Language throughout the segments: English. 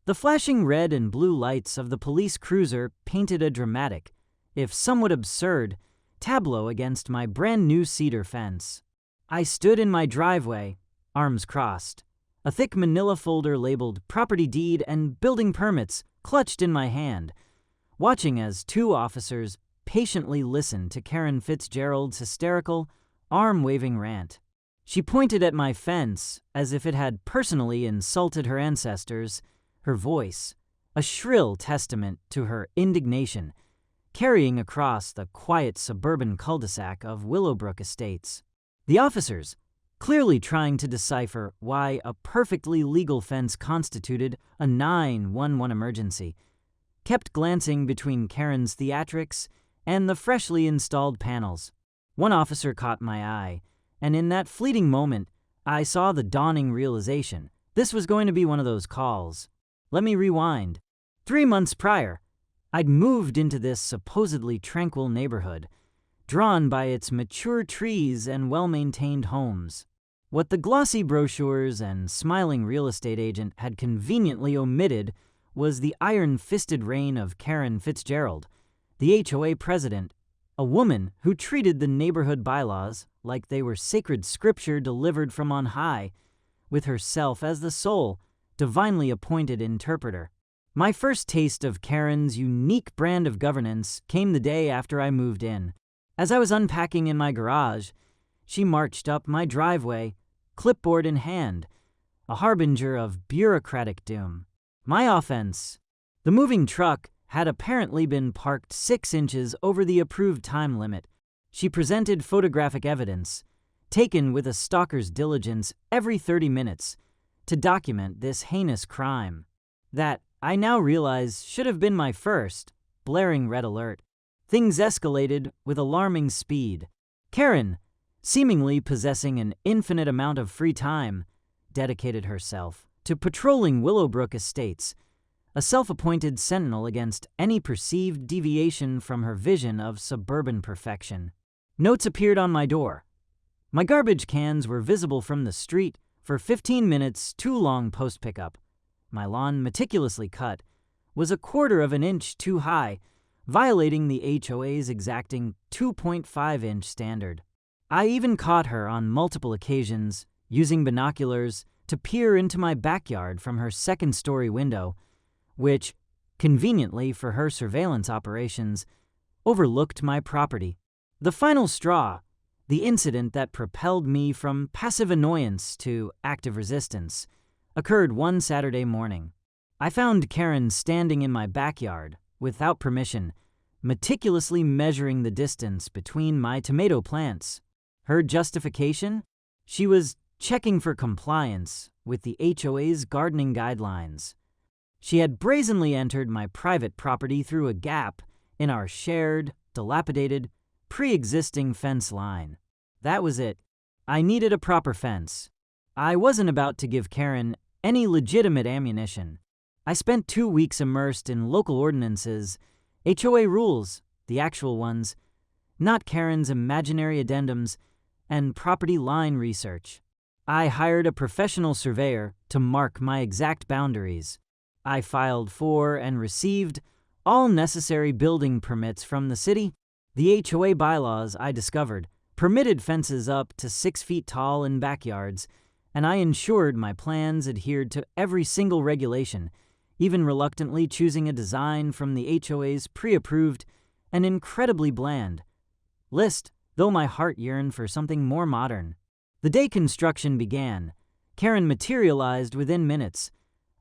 The flashing red and blue lights of the police cruiser painted a dramatic, if somewhat absurd, tableau against my brand new cedar fence. I stood in my driveway, arms crossed, a thick manila folder labeled property deed and building permits clutched in my hand, watching as two officers patiently listened to Karen Fitzgerald's hysterical, arm-waving rant. She pointed at my fence as if it had personally insulted her ancestors, her voice, a shrill testament to her indignation, carrying across the quiet suburban cul-de-sac of Willowbrook Estates. The officers, clearly trying to decipher why a perfectly legal fence constituted a 911 emergency, kept glancing between Karen's theatrics and the freshly installed panels. One officer caught my eye, and in that fleeting moment, I saw the dawning realization. This was going to be one of those calls. Let me rewind. 3 months prior, I'd moved into this supposedly tranquil neighborhood, drawn by its mature trees and well-maintained homes. What the glossy brochures and smiling real estate agent had conveniently omitted was the iron-fisted reign of Karen Fitzgerald, the HOA president, a woman who treated the neighborhood bylaws like they were sacred scripture delivered from on high, with herself as the sole, divinely appointed interpreter. My first taste of Karen's unique brand of governance came the day after I moved in. As I was unpacking in my garage, she marched up my driveway, clipboard in hand, a harbinger of bureaucratic doom. My offense: the moving truck had apparently been parked 6 inches over the approved time limit. She presented photographic evidence, taken with a stalker's diligence every 30 minutes, to document this heinous crime. That, I now realize, should have been my first, blaring red alert. Things escalated with alarming speed. Karen, seemingly possessing an infinite amount of free time, dedicated herself to patrolling Willowbrook Estates, a self-appointed sentinel against any perceived deviation from her vision of suburban perfection. Notes appeared on my door. My garbage cans were visible from the street for 15 minutes too long post-pickup. My lawn, meticulously cut, was 1/4 of an inch too high, violating the HOA's exacting 2.5-inch standard. I even caught her on multiple occasions, using binoculars to peer into my backyard from her second-story window, which, conveniently for her surveillance operations, overlooked my property. The final straw, the incident that propelled me from passive annoyance to active resistance, occurred one Saturday morning. I found Karen standing in my backyard, without permission, meticulously measuring the distance between my tomato plants. Her justification? She was checking for compliance with the HOA's gardening guidelines. She had brazenly entered my private property through a gap in our shared, dilapidated, pre-existing fence line. That was it. I needed a proper fence. I wasn't about to give Karen any legitimate ammunition. I spent 2 weeks immersed in local ordinances, HOA rules, the actual ones, not Karen's imaginary addendums, and property line research. I hired a professional surveyor to mark my exact boundaries. I filed for and received all necessary building permits from the city. The HOA bylaws, I discovered, permitted fences up to 6 feet tall in backyards, and I ensured my plans adhered to every single regulation, even reluctantly choosing a design from the HOA's pre-approved and incredibly bland list, though my heart yearned for something more modern. The day construction began, Karen materialized within minutes,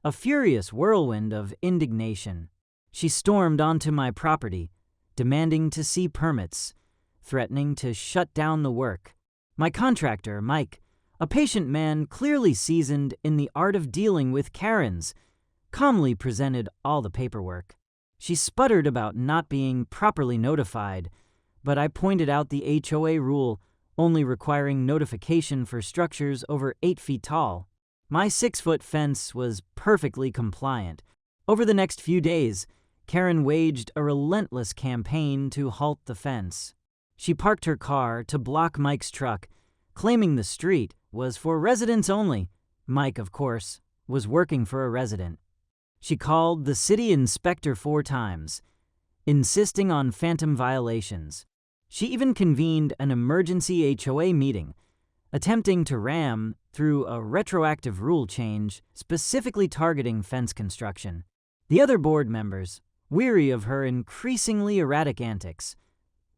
a furious whirlwind of indignation. She stormed onto my property, demanding to see permits, threatening to shut down the work. My contractor, Mike, a patient man clearly seasoned in the art of dealing with Karens, calmly presented all the paperwork. She sputtered about not being properly notified, but I pointed out the HOA rule only requiring notification for structures over 8 feet tall. My 6-foot fence was perfectly compliant. Over the next few days, Karen waged a relentless campaign to halt the fence. She parked her car to block Mike's truck, claiming the street was for residents only. Mike, of course, was working for a resident. She called the city inspector 4 times, insisting on phantom violations. She even convened an emergency HOA meeting, attempting to ram through a retroactive rule change specifically targeting fence construction. The other board members, weary of her increasingly erratic antics,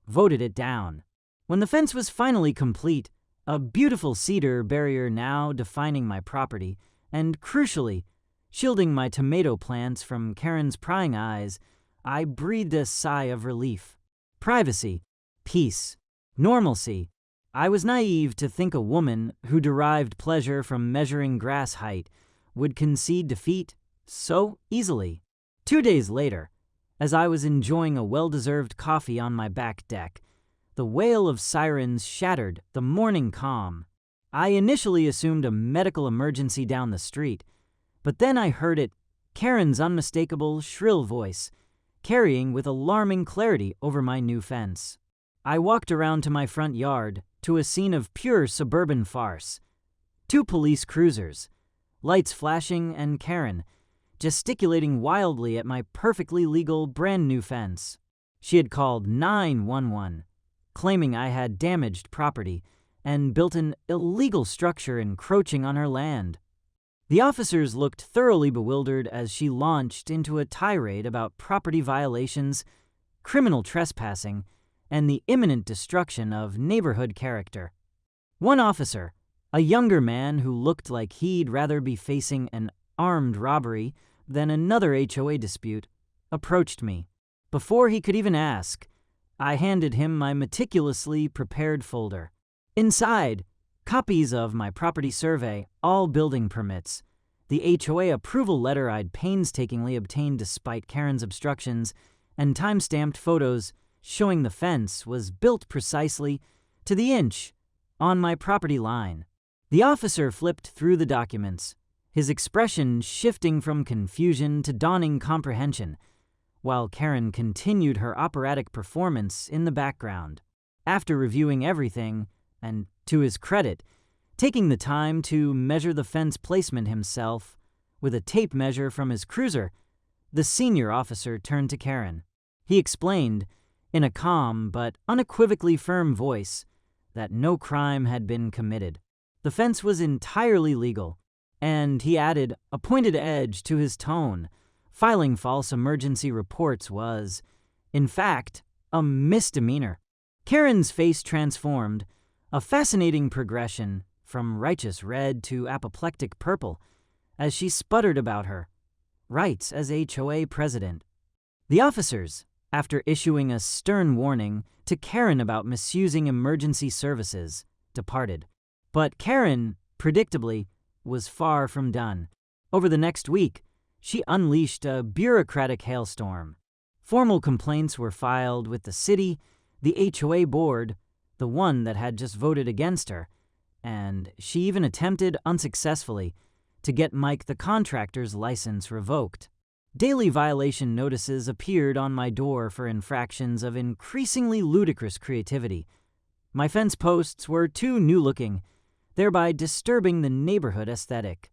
voted it down. When the fence was finally complete, a beautiful cedar barrier now defining my property, and crucially, shielding my tomato plants from Karen's prying eyes, I breathed a sigh of relief. Privacy, peace, normalcy. I was naive to think a woman who derived pleasure from measuring grass height would concede defeat so easily. 2 days later, as I was enjoying a well-deserved coffee on my back deck, the wail of sirens shattered the morning calm. I initially assumed a medical emergency down the street, but then I heard it, Karen's unmistakable, shrill voice, carrying with alarming clarity over my new fence. I walked around to my front yard, to a scene of pure suburban farce. 2 police cruisers, lights flashing, and Karen, gesticulating wildly at my perfectly legal brand new fence. She had called 911, claiming I had damaged property and built an illegal structure encroaching on her land. The officers looked thoroughly bewildered as she launched into a tirade about property violations, criminal trespassing, and the imminent destruction of neighborhood character. One officer, a younger man who looked like he'd rather be facing an armed robbery than another HOA dispute, approached me. Before he could even ask, I handed him my meticulously prepared folder. Inside, copies of my property survey, all building permits, the HOA approval letter I'd painstakingly obtained despite Karen's obstructions, and time-stamped photos showing the fence was built precisely to the inch on my property line. The officer flipped through the documents, his expression shifting from confusion to dawning comprehension, while Karen continued her operatic performance in the background. After reviewing everything, and to his credit, taking the time to measure the fence placement himself with a tape measure from his cruiser, the senior officer turned to Karen. He explained, in a calm but unequivocally firm voice, that no crime had been committed. The fence was entirely legal, and he added a pointed edge to his tone. Filing false emergency reports was, in fact, a misdemeanor. Karen's face transformed, a fascinating progression from righteous red to apoplectic purple, as she sputtered about her rights as HOA president. The officers, after issuing a stern warning to Karen about misusing emergency services, departed. But Karen, predictably, was far from done. Over the next week, she unleashed a bureaucratic hailstorm. Formal complaints were filed with the city, the HOA board, the one that had just voted against her, and she even attempted, unsuccessfully, to get Mike the contractor's license revoked. Daily violation notices appeared on my door for infractions of increasingly ludicrous creativity. My fence posts were too new-looking, thereby disturbing the neighborhood aesthetic.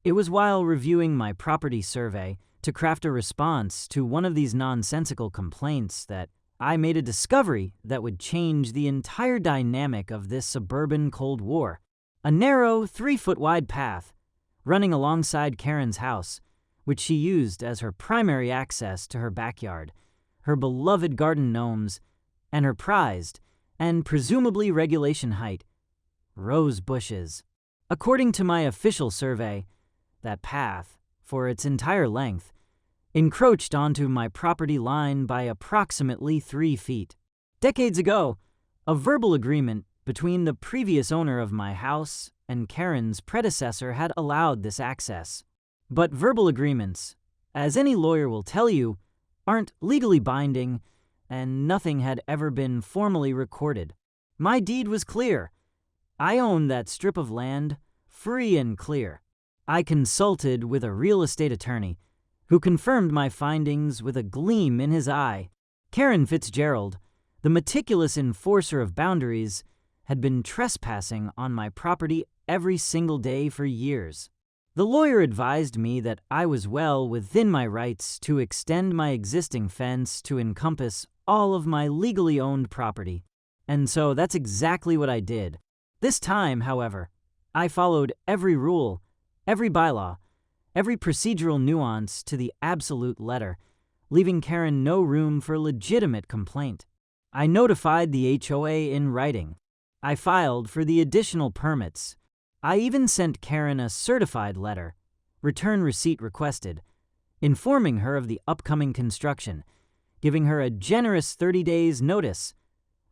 It was while reviewing my property survey to craft a response to one of these nonsensical complaints that I made a discovery that would change the entire dynamic of this suburban Cold War. A narrow, 3-foot-wide path running alongside Karen's house, which she used as her primary access to her backyard, her beloved garden gnomes, and her prized, and presumably regulation height, rose bushes. According to my official survey, that path, for its entire length, encroached onto my property line by approximately 3 feet. Decades ago, a verbal agreement between the previous owner of my house and Karen's predecessor had allowed this access. But verbal agreements, as any lawyer will tell you, aren't legally binding, and nothing had ever been formally recorded. My deed was clear. I owned that strip of land, free and clear. I consulted with a real estate attorney, who confirmed my findings with a gleam in his eye. Karen Fitzgerald, the meticulous enforcer of boundaries, had been trespassing on my property every single day for years. The lawyer advised me that I was well within my rights to extend my existing fence to encompass all of my legally owned property, and so that's exactly what I did. This time, however, I followed every rule, every bylaw, every procedural nuance to the absolute letter, leaving Karen no room for legitimate complaint. I notified the HOA in writing. I filed for the additional permits. I even sent Karen a certified letter, return receipt requested, informing her of the upcoming construction, giving her a generous 30 days notice,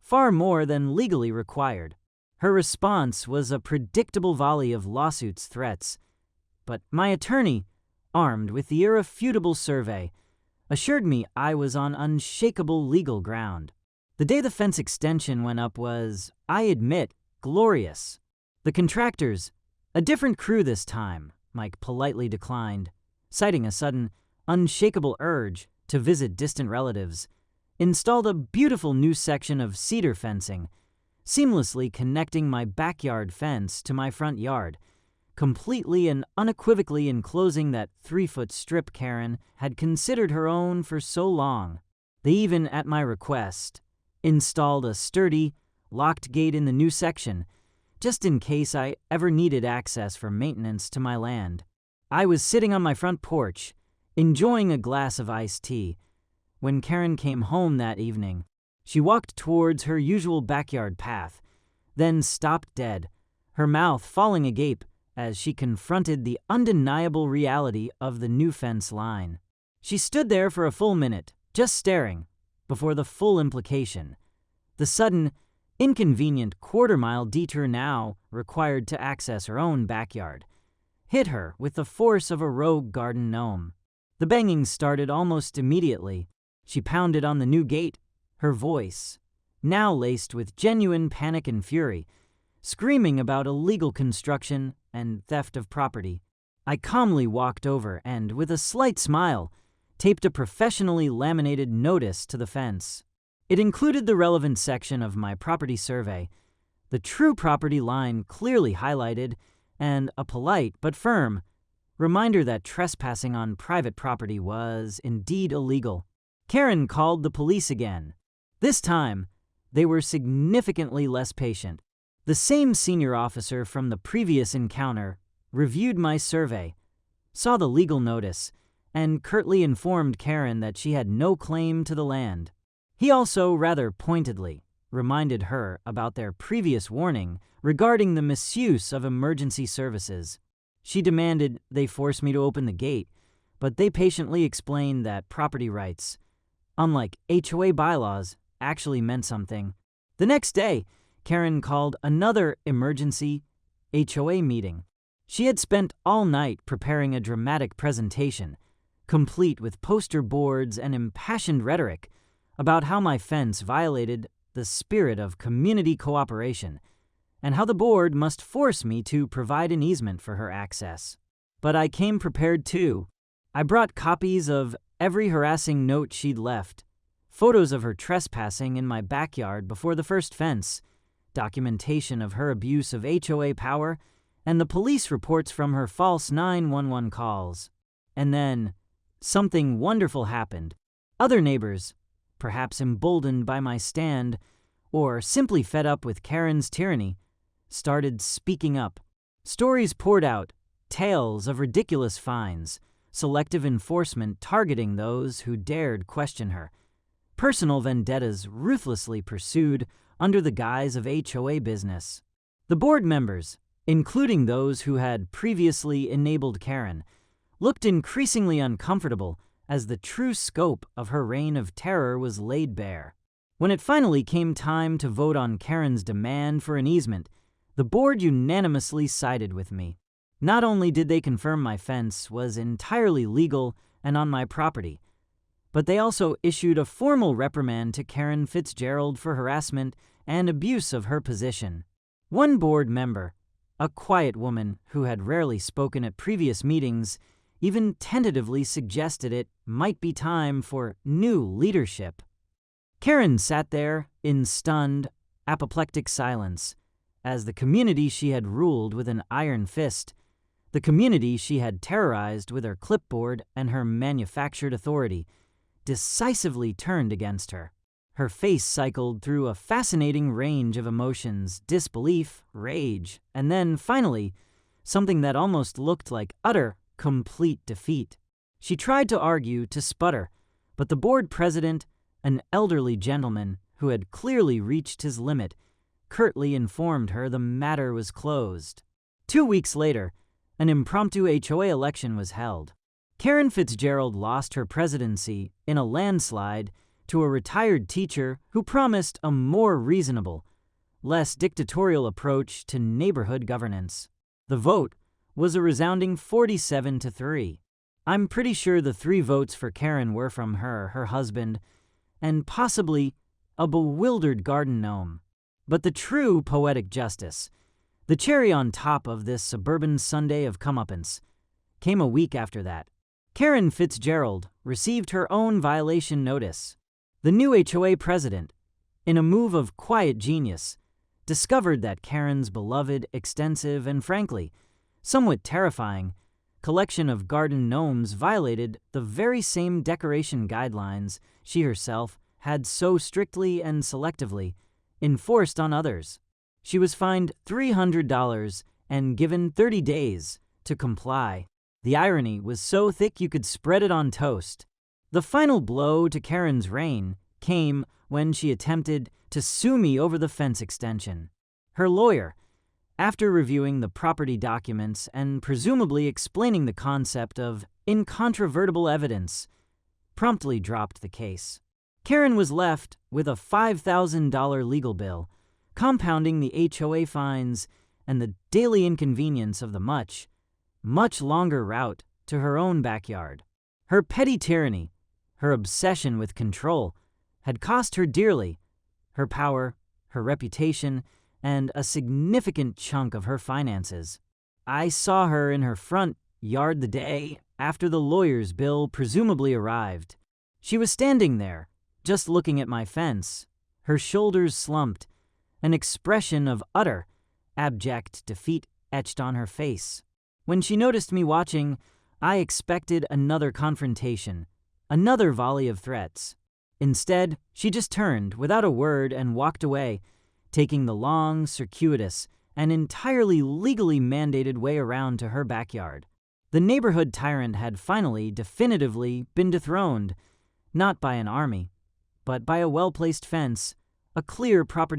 far more than legally required. Her response was a predictable volley of lawsuits threats, but my attorney, armed with the irrefutable survey, assured me I was on unshakable legal ground. The day the fence extension went up was, I admit, glorious. The contractors, a different crew this time, Mike politely declined, citing a sudden, unshakable urge to visit distant relatives, installed a beautiful new section of cedar fencing, seamlessly connecting my backyard fence to my front yard, completely and unequivocally enclosing that 3-foot strip Karen had considered her own for so long. They even, at my request, installed a sturdy, locked gate in the new section, just in case I ever needed access for maintenance to my land. I was sitting on my front porch, enjoying a glass of iced tea, when Karen came home that evening. She walked towards her usual backyard path, then stopped dead, her mouth falling agape as she confronted the undeniable reality of the new fence line. She stood there for a full minute, just staring, before the full implication. The sudden, inconvenient quarter-mile detour now required to access her own backyard hit her with the force of a rogue garden gnome. The banging started almost immediately. She pounded on the new gate, her voice, now laced with genuine panic and fury, screaming about illegal construction and theft of property. I calmly walked over and, with a slight smile, taped a professionally laminated notice to the fence. It included the relevant section of my property survey, the true property line clearly highlighted, and a polite but firm reminder that trespassing on private property was indeed illegal. Karen called the police again. This time, they were significantly less patient. The same senior officer from the previous encounter reviewed my survey, saw the legal notice, and curtly informed Karen that she had no claim to the land. He also, rather pointedly, reminded her about their previous warning regarding the misuse of emergency services. She demanded they force me to open the gate, but they patiently explained that property rights, unlike HOA bylaws, actually meant something. The next day, Karen called another emergency HOA meeting. She had spent all night preparing a dramatic presentation, complete with poster boards and impassioned rhetoric about how my fence violated the spirit of community cooperation, and how the board must force me to provide an easement for her access. But I came prepared too. I brought copies of every harassing note she'd left, photos of her trespassing in my backyard before the first fence, documentation of her abuse of HOA power, and the police reports from her false 911 calls. And then, something wonderful happened. Other neighbors, perhaps emboldened by my stand, or simply fed up with Karen's tyranny, started speaking up. Stories poured out, tales of ridiculous fines, selective enforcement targeting those who dared question her, personal vendettas ruthlessly pursued under the guise of HOA business. The board members, including those who had previously enabled Karen, looked increasingly uncomfortable as the true scope of her reign of terror was laid bare. When it finally came time to vote on Karen's demand for an easement, the board unanimously sided with me. Not only did they confirm my fence was entirely legal and on my property, but they also issued a formal reprimand to Karen Fitzgerald for harassment and abuse of her position. One board member, a quiet woman who had rarely spoken at previous meetings, even tentatively suggested it might be time for new leadership. Karen sat there in stunned, apoplectic silence, as the community she had ruled with an iron fist, The community she had terrorized with her clipboard and her manufactured authority decisively turned against her. Her face cycled through a fascinating range of emotions: disbelief, rage, and then, finally, something that almost looked like utter, complete defeat. She tried to argue, to sputter, but the board president, an elderly gentleman who had clearly reached his limit, curtly informed her the matter was closed. 2 weeks later, an impromptu HOA election was held. Karen Fitzgerald lost her presidency in a landslide to a retired teacher who promised a more reasonable, less dictatorial approach to neighborhood governance. The vote was a resounding 47-3. I'm pretty sure the 3 votes for Karen were from her husband, and possibly a bewildered garden gnome. But the true poetic justice, the cherry on top of this suburban Sunday of comeuppance, came a week after that. Karen Fitzgerald received her own violation notice. The new HOA president, in a move of quiet genius, discovered that Karen's beloved, extensive, and frankly, somewhat terrifying collection of garden gnomes violated the very same decoration guidelines she herself had so strictly and selectively enforced on others. She was fined $300 and given 30 days to comply. The irony was so thick you could spread it on toast. The final blow to Karen's reign came when she attempted to sue me over the fence extension. Her lawyer, after reviewing the property documents and presumably explaining the concept of incontrovertible evidence, promptly dropped the case. Karen was left with a $5,000 legal bill, compounding the HOA fines and the daily inconvenience of the much longer route to her own backyard. Her petty tyranny, her obsession with control, had cost her dearly: her power, her reputation, and a significant chunk of her finances. I saw her in her front yard the day after the lawyer's bill presumably arrived. She was standing there, just looking at my fence, her shoulders slumped, an expression of utter, abject defeat etched on her face. When she noticed me watching, I expected another confrontation, another volley of threats. Instead, she just turned without a word and walked away, taking the long, circuitous, and entirely legally mandated way around to her backyard. The neighborhood tyrant had finally, definitively been dethroned, not by an army, but by a well-placed fence, a clear property